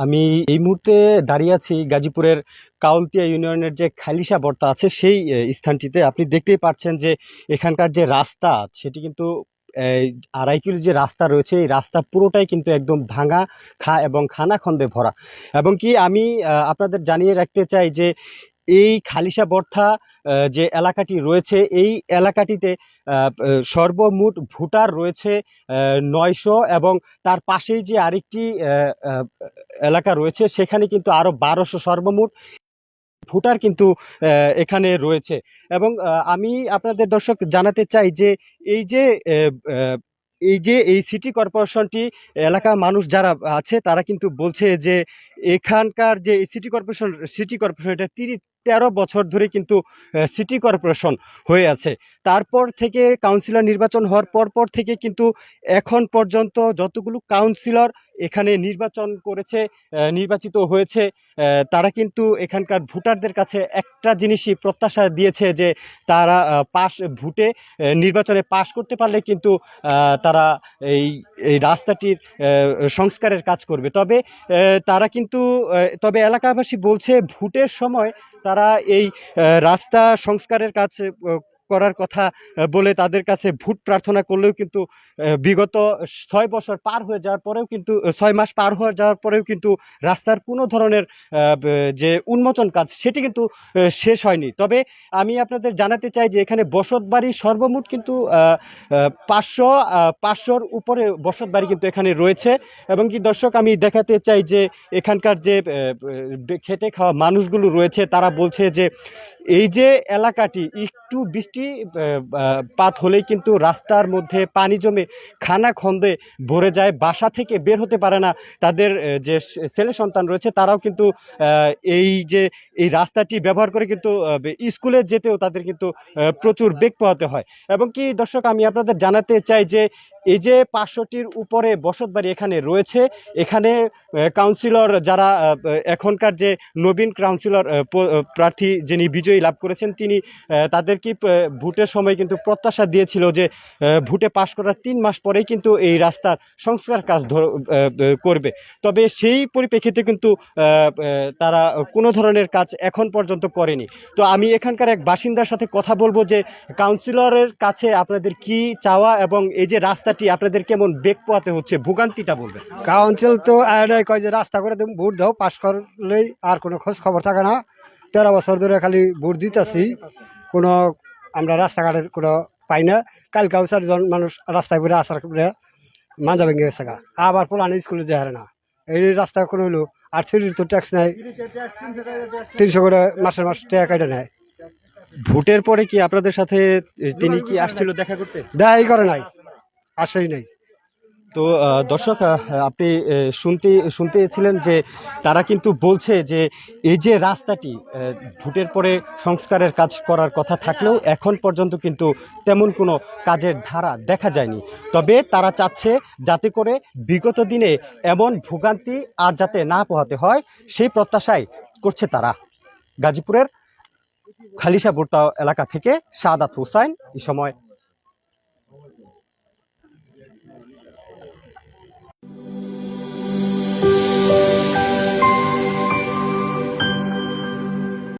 আমি এই মুহূর্তে দাঁড়িয়ে আছি গাজীপুরের কাউলতিয়া ইউনিয়নের যে খালিশা বর্তা আছে সেই স্থানটিতে। আপনি দেখতেই পাচ্ছেন যে এখানকার যে রাস্তা সেটি কিন্তু এই 2.5 কিলো যে রাস্তা রয়েছে এই রাস্তা পুরোটাই কিন্তু একদম ভাঙা এবং খানাখন্দে ভরা। এবং কি আমি আপনাদের জানিয়ে রাখতে চাই যে এই খালিশা বর্থা যে এলাকাটি রয়েছে এই এলাকাটিতে সর্বমোট ভোটার রয়েছে 900, এবং তার পাশেই যে আরেকটি এলাকা রয়েছে সেখানে কিন্তু আরো 1200 সর্বমোট ভোটার কিন্তু এখানে রয়েছে। এবং আমি আপনাদের দর্শক জানাতে চাই যে এই যে আহ, আহ, এই সিটি কর্পোরেশনটি এলাকার মানুষ যারা আছে তারা কিন্তু বলছে যে এখানকার যে সিটি কর্পোরেশন এটা 13 বছর ধরে কিন্তু সিটি কর্পোরেশন হয়ে আছে। তারপর থেকে কাউন্সিলর নির্বাচন হওয়ার পর থেকে কিন্তু এখন পর্যন্ত যতগুলো কাউন্সিলর এখানে নির্বাচিত হয়েছে তারা কিন্তু এখানকার ভোটারদের কাছে একটা জিনিসই প্রত্যাশা দিয়েছে যে তারা নির্বাচনে পাশ করতে পারলে কিন্তু তারা এই এই রাস্তাটির সংস্কারের কাজ করবে। তবে এলাকাবাসী বলছে ভোটের সময় তারা এই রাস্তা সংস্কারের কাজ করার কথা বলে তাদের কাছে ভোট প্রার্থনা করলেও কিন্তু বিগত 6 বছর পার হয়ে যাওয়ার পরেও কিন্তু 6 মাস পার হয়ে যাওয়ার পরেও কিন্তু রাস্তার কোনো ধরনের যে উন্মোচন কাজ সেটি কিন্তু শেষ হয়নি। তবে আমি আপনাদের জানাতে চাই যে এখানে বসত বাড়ি সর্বমোট কিন্তু 500-500-র উপরে বসত বাড়ি কিন্তু এখানে রয়েছে। এবং কি দর্শক আমি দেখাতে চাই যে এখানকার যে খেটে খাওয়া মানুষগুলো রয়েছে তারা বলছে যে এই যে এলাকাটি একটু বৃষ্টি পাত হলেই কিন্তু রাস্তার মধ্যে পানি জমে খানাখন্দে ভরে যায়, বাসা থেকে বের হতে পারে না। তাদের যে ছেলে সন্তান রয়েছে তারাও কিন্তু এই রাস্তাটি ব্যবহার করে কিন্তু স্কুলে যেতেও তাদের কিন্তু প্রচুর বেগ পোহাতে হয়। এবং কি দর্শক আমি আপনাদের জানাতে চাই যে এই যে 500টির উপরে বসতবাড়ি এখানে রয়েছে, এখানে কাউন্সিলর যারা এখনকার যে নবীন কাউন্সিলর প্রার্থী যিনি বিজয়ী লাভ করেছেন তিনি তাদেরকে ভোটের সময় কিন্তু প্রত্যাশা দিয়েছিল যে ভোটে পাশ করার 3 মাস পরেই কিন্তু এই রাস্তার সংস্কার কাজ করবে। তবে সেই পরিপ্রেক্ষিতে কিন্তু তারা কোনো ধরনের কাজ এখন পর্যন্ত করেনি। তো আমি এখানকার এক বাসিন্দার সাথে কথা বলবো যে কাউন্সিলরের কাছে আপনাদের কি চাওয়া এবং এই যে রাস্তাটি আপনাদের কেমন বেগ পোহাতে হচ্ছে, ভোগান্তিটা বলবেন। কাউন্সিল তো এটাই কয় যে রাস্তা করে দেব, ভোট দাও, পাশ করলেই আর কোনো খোঁজ খবর থাকে না। 13 বছর ধরে খালি ভোট দিতেছি, কোনো আমরা রাস্তাঘাটের কোনো পাই না। কালকেও 4 জন মানুষ রাস্তায় ঘুরে আসার করে মাজা ভেঙে গেছে গা, আবার পোলানো স্কুলে যায় না। এই রাস্তা কোনো হইলো আর ছেলের তো ট্যাক্স নেয়, 300 করে মাসের মাস টাকা কেটে নেয়। ভোটের পরে কি আপনাদের সাথে তিনি কি আসছিল দেখা করতে? দেখাই করে নাই, আসেই নাই। তো দর্শক আপনি শুনতেছিলেন যে তারা কিন্তু বলছে যে এই যে রাস্তাটি ভোটের পরে সংস্কারের কাজ করার কথা থাকলেও এখন পর্যন্ত কিন্তু তেমন কোনো কাজের ধারা দেখা যায়নি। তবে তারা চাচ্ছে যাতে করে বিগত দিনে এমন ভোগান্তি আর যাতে না পোহাতে হয় সেই প্রত্যাশাই করছে তারা। গাজীপুরের খালিশা বর্তা এলাকা থেকে সাদাত হোসাইন, এই সময়।